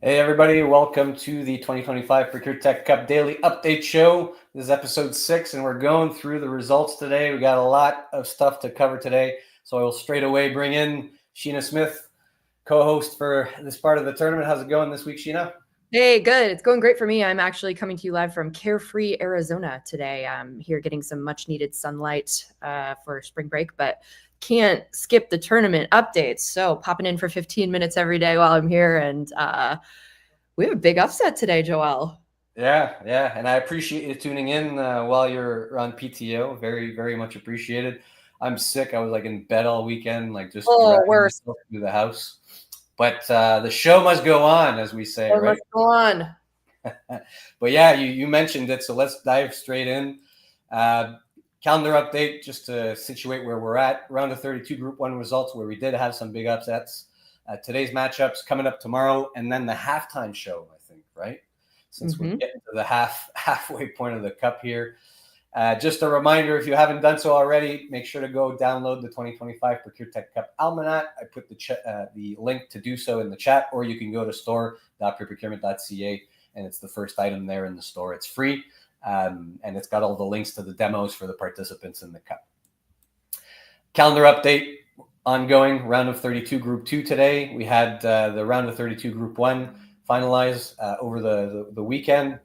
Hey everybody, welcome to the 2025 ProcureTech Cup Daily Update Show. This is episode 6 and we're going through the results today. We got a lot of stuff to cover today, so I will straight away bring in Sheena Smith, co-host for this part of the tournament. How's it going this week, Sheena? Hey, good. It's going great for me. I'm actually coming to you live from Carefree, Arizona today. I'm here getting some much needed sunlight for spring break, but can't skip the tournament updates. So popping in for 15 minutes every day while I'm here. And we have a big upset today, Joel. Yeah. And I appreciate you tuning in while you're on PTO. Very, very much appreciated. I'm sick. I was like in bed all weekend, like just dragging Worse. myself through the house. But the show must go on, as we say, right? Must go on. But yeah, you mentioned it, so let's dive straight in. Calendar update, just to situate where we're at. Round of 32 Group 1 results, where we did have some big upsets. Today's matchups coming up tomorrow, and then the halftime show, I think, right? Since we're getting to the halfway point of the cup here. Just a reminder, if you haven't done so already, make sure to go download the 2025 ProcureTech Cup Almanac. I put the link to do so in the chat, or you can go to store.preprocurement.ca, and it's the first item there in the store. It's free, and it's got all the links to the demos for the participants in the cup. Calendar update, ongoing. Round of 32 Group 2 today. We had the round of 32 Group 1 finalize over the weekend,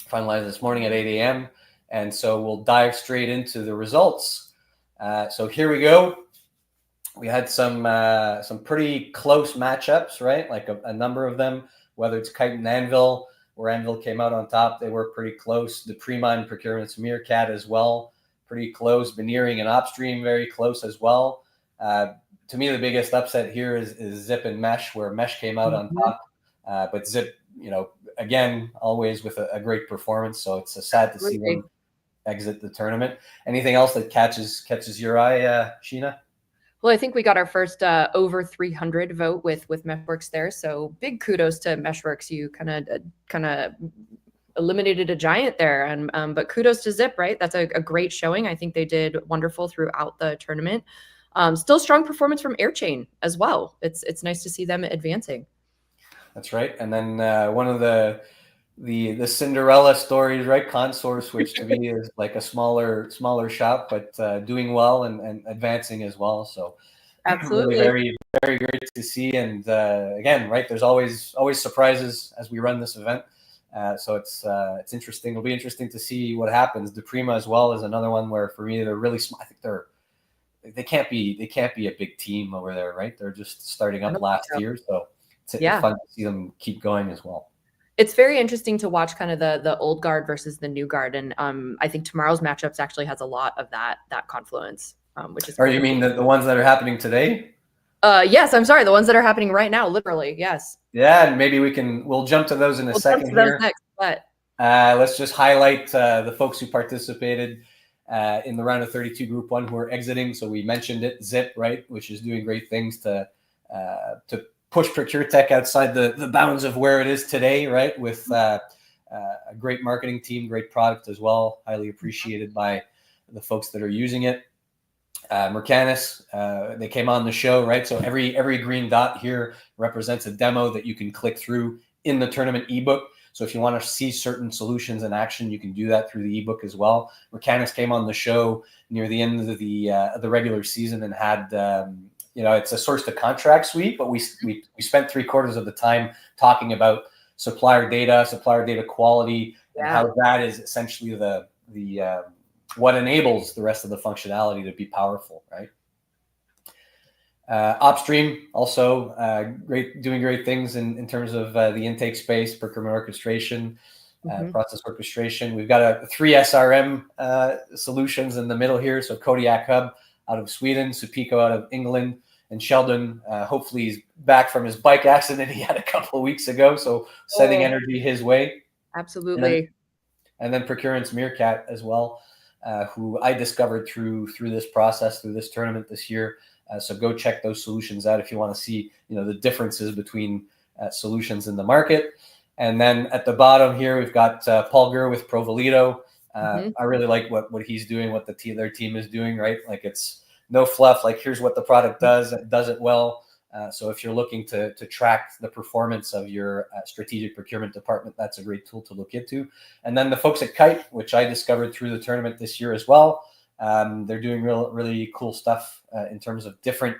finalized this morning at 8 a.m., and so we'll dive straight into the results. So here we go. We had some pretty close matchups, right? Like a number of them, whether it's Kite and Anvil, where Anvil came out on top. They were pretty close. The Prima and Procurement's Meerkat as well, pretty close. Veneering and Opstream, very close as well. To me, the biggest upset here is Zip and Mesh, where Mesh came out on top. But Zip, again, always with a great performance. So it's sad to see them exit the tournament. Anything else that catches your eye, Sheena? Well, I think we got our first over 300 vote with Meshworks there. So big kudos to Meshworks. You kind of eliminated a giant there, and but kudos to Zip, right? That's a great showing. I think they did wonderful throughout the tournament. Still strong performance from Airchain as well. It's nice to see them advancing. That's right. And then one of the Cinderella stories, right? Consource, which to me is like a smaller shop, but doing well and advancing as well. So absolutely, really, very, very great to see. And again, right, there's always surprises as we run this event. So it's interesting. It'll be interesting to see what happens. The Prima as well is another one where for me they're really small. I think they can't be a big team over there, right? They're just starting up last year, so it's fun to see them keep going as well. It's very interesting to watch kind of the old guard versus the new guard, and I think tomorrow's matchups actually has a lot of that confluence, which is. Or you mean the ones that are happening today? Yes, I'm sorry, the ones that are happening right now, literally. Yes. Yeah, and maybe we'll jump to those in a second here. Next, but let's just highlight the folks who participated in the round of 32 Group 1 who are exiting. So we mentioned it, Zip, right, which is doing great things to push ProcureTech outside the bounds of where it is today, right, with a great marketing team, great product as well, highly appreciated by the folks that are using it. Mercanis, they came on the show, right? So every green dot here represents a demo that you can click through in the tournament ebook. So if you want to see certain solutions in action, you can do that through the ebook as well. Mercanis came on the show near the end of the regular season and had it's a source to contract suite, but we spent 3/4 of the time talking about supplier data quality, and how that is essentially the what enables the rest of the functionality to be powerful, right? Opstream also doing great things in terms of the intake space, procurement orchestration, process orchestration. We've got 3 SRM solutions in the middle here. So Kodiak Hub out of Sweden, Suppico out of England, and Sheldon, hopefully he's back from his bike accident he had a couple of weeks ago. So sending energy his way. Absolutely. And then Procurement's Meerkat as well, who I discovered through this process, through this tournament this year. So go check those solutions out if you want to see, the differences between solutions in the market. And then at the bottom here, we've got Paul Gurr with Provalito. I really like what he's doing, what their team is doing, right? Like it's no fluff. Like here's what the product does. It does it well. So if you're looking to track the performance of your strategic procurement department, that's a great tool to look into. And then the folks at Kite, which I discovered through the tournament this year as well, they're doing really cool stuff in terms of different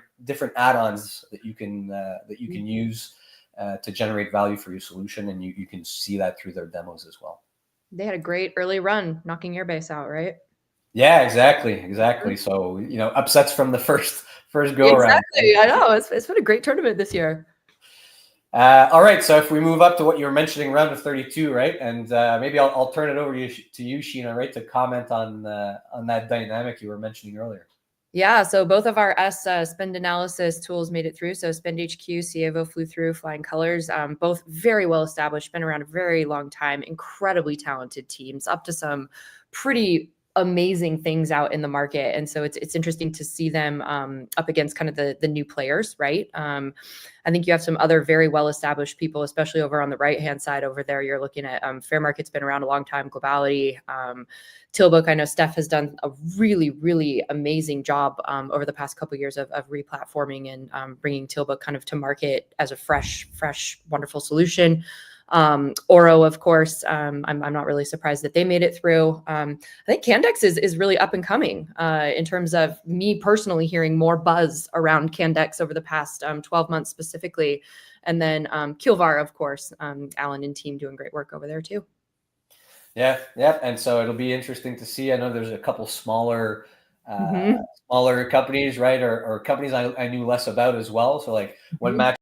add-ons that you can use to generate value for your solution, and you can see that through their demos as well. They had a great early run, knocking Airbase out, right? Yeah, exactly. So upsets from the first go around. Exactly. I know it's been a great tournament this year. All right, so if we move up to what you were mentioning, round of 32, right? And maybe I'll turn it over to you, Sheena, right, to comment on that dynamic you were mentioning earlier. Yeah, so both of our spend analysis tools made it through. So Spend HQ, Cievo flew through, Flying Colors, both very well established, been around a very long time, incredibly talented teams, up to some pretty amazing things out in the market. And so it's interesting to see them up against kind of the new players, right? I think you have some other very well established people, especially over on the right hand side over there. You're looking at Fair Market's been around a long time, Globality, Tilbook. I know Steph has done a really amazing job over the past couple of years of replatforming and bringing Tilbook kind of to market as a fresh, wonderful solution. Oro, of course, I'm not really surprised that they made it through. I think Candex is really up and coming in terms of me personally hearing more buzz around Candex over the past 12 months specifically. And then Kilvar, of course, Alan and team doing great work over there too. Yeah. And so it'll be interesting to see. I know there's a couple smaller companies, right? Or companies I knew less about as well. So like one match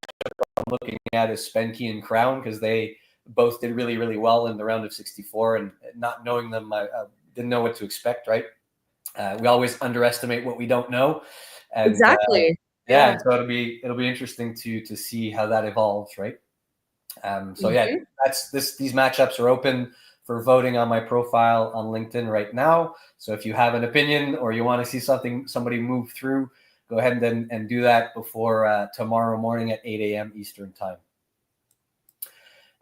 I'm looking at is Spenke and Crown, because they both did really well in the round of 64, and not knowing them, I didn't know what to expect, right? We always underestimate what we don't know. And, exactly. Yeah. So it'll be interesting to see how that evolves, right? These matchups are open for voting on my profile on LinkedIn right now. So if you have an opinion or you want to see somebody move through, go ahead and do that before tomorrow morning at 8 a.m. Eastern time.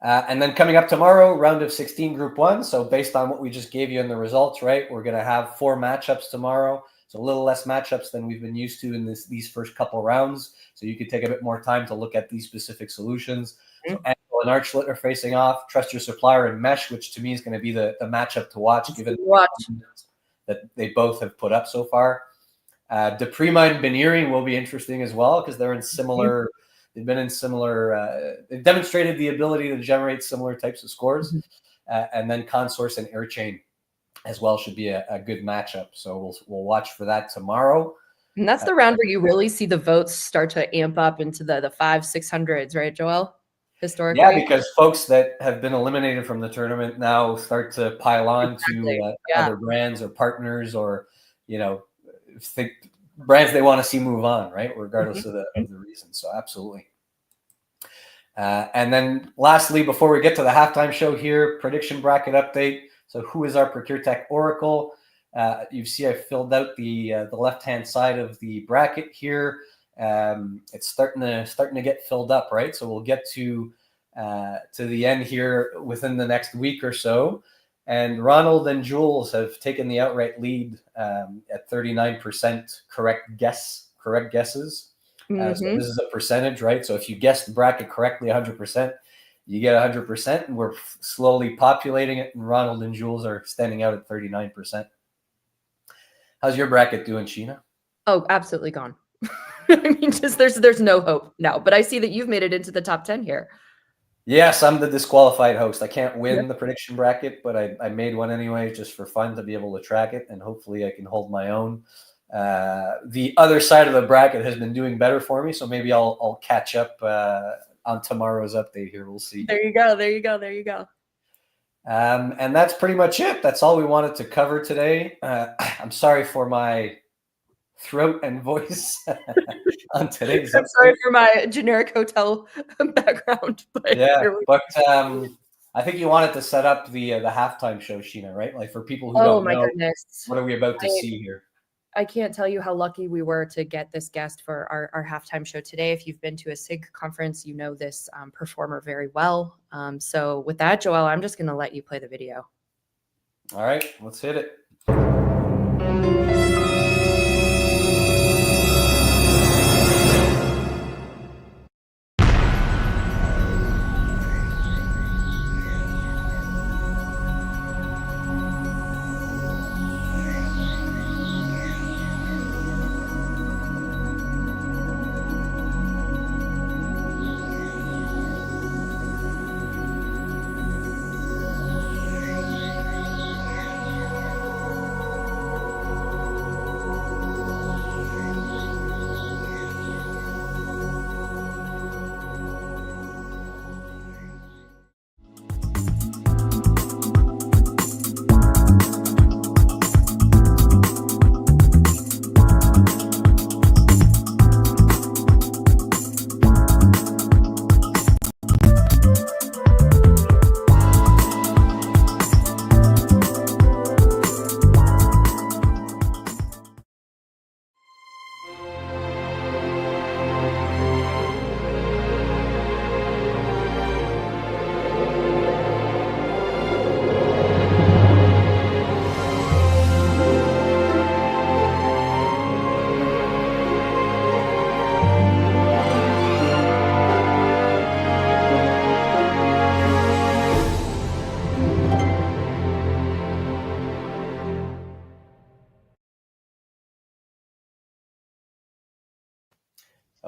And then coming up tomorrow, round of 16, Group 1. So based on what we just gave you in the results, right, we're going to have 4 matchups tomorrow. So a little less matchups than we've been used to in these first couple rounds. So you could take a bit more time to look at these specific solutions. So Anvil and Archlet are facing off. Trust Your Supplier and Mesh, which to me is going to be the matchup to watch, given that they both have put up so far. Deprima and Beniri will be interesting as well, because they're in similar. They've been in similar. They've demonstrated the ability to generate similar types of scores, and then Consource and Airchain as well should be a good matchup. So we'll watch for that tomorrow. And that's the round where you really see the votes start to amp up into the 500-600s, right, Joel? Historically, yeah, because folks that have been eliminated from the tournament now start to pile on to other brands or partners, or think brands they want to see move on, right? Regardless of the reason. So absolutely. And then lastly, before we get to the halftime show here, prediction bracket update. So who is our ProcureTech Oracle? You see I filled out the left-hand side of the bracket here. It's starting to get filled up, right? So we'll get to the end here within the next week or so. And Ronald and Jules have taken the outright lead at 39% correct guesses. So this is a percentage, right? So if you guess the bracket correctly 100%, you get 100%, and we're slowly populating it. And Ronald and Jules are standing out at 39%. How's your bracket doing, Sheena? Oh, absolutely gone. I mean, just there's no hope now. But I see that you've made it into the top 10 here. Yes, I'm the disqualified host. I can't win the prediction bracket, but I made one anyway, just for fun, to be able to track it, and hopefully I can hold my own. The other side of the bracket has been doing better for me, so maybe I'll catch up on tomorrow's update here. We'll see. There you go. And that's pretty much it. That's all we wanted to cover today. I'm sorry for my throat and voice on today's I'm sorry for my generic hotel background. But I think you wanted to set up the halftime show, Sheena, right? Like, for people who don't know, goodness, what are we about to see here? I can't tell you how lucky we were to get this guest for our halftime show today. If you've been to a SIG conference, you know this performer very well. So with that, Joel, I'm just going to let you play the video. All right, let's hit it.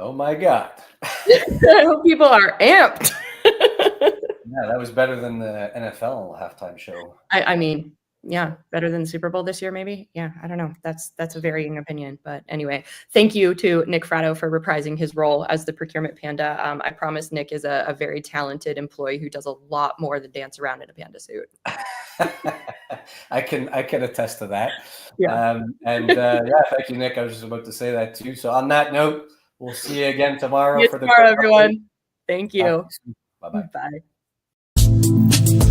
Oh my God. I hope people are amped. Yeah, that was better than the NFL halftime show. I mean, yeah, better than the Super Bowl this year, maybe. Yeah, I don't know. That's a varying opinion, but anyway, thank you to Nick Fratto for reprising his role as the procurement panda. I promise Nick is a very talented employee who does a lot more than dance around in a panda suit. I can attest to that. Yeah. Yeah, thank you, Nick. I was just about to say that too. So on that note, we'll see you again tomorrow See you for the tomorrow, quick update. everyone. Thank Talk to you. you soon. Bye-bye. Bye.